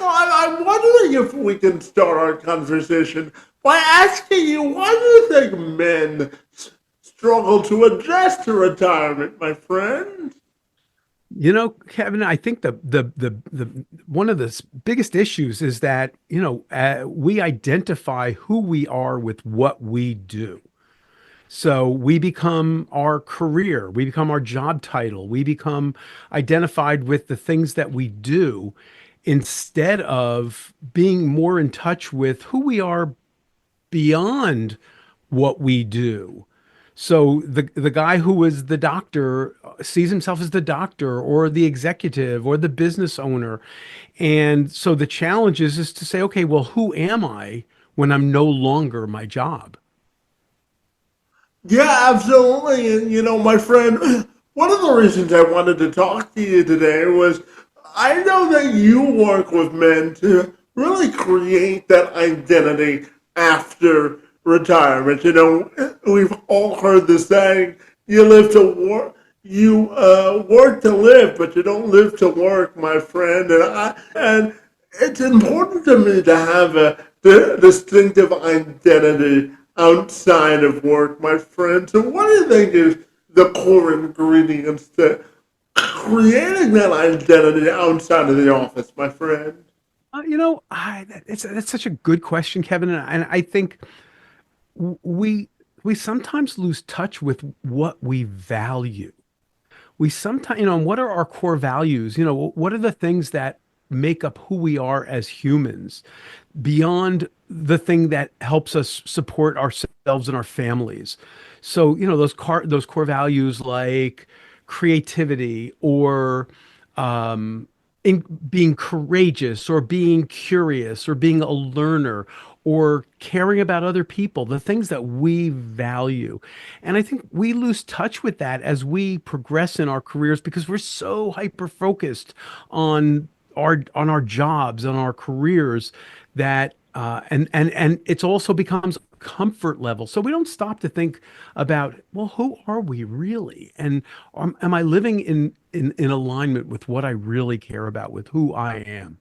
I'm wondering if we can start our conversation by asking you why do you think men struggle to adjust to retirement, my friend? Kevin, I think the one of the biggest issues is that, we identify who we are with what we do. So we become our career, we become our job title, we become identified with the things that we do instead of being more in touch with who we are beyond what we do. So the guy who is the doctor sees himself as the doctor or the executive or the business owner. And so the challenge is to say, okay, well, who am I when I'm no longer my job? Yeah, absolutely. And my friend, one of the reasons I wanted to talk to you today was I know that you work with men to really create that identity after retirement. We've all heard the saying, you live to work. You work to live, but you don't live to work, my friend. And it's important to me to have a distinctive identity outside of work, my friend. So, what do you think is the core ingredients to creating that identity outside of the office, my friend? That's such a good question, Kevin, and I think we we sometimes lose touch with what we value. We sometimes, what are our core values? What are the things that make up who we are as humans beyond the thing that helps us support ourselves and our families? So, those core values like creativity or um, being courageous or being curious or being a learner or caring about other people, the things that we value. And I think we lose touch with that as we progress in our careers because we're so hyper focused on our jobs, on our careers that and it's also becomes comfort level. So we don't stop to think about, well, who are we really? And am I living in alignment with what I really care about, with who I am?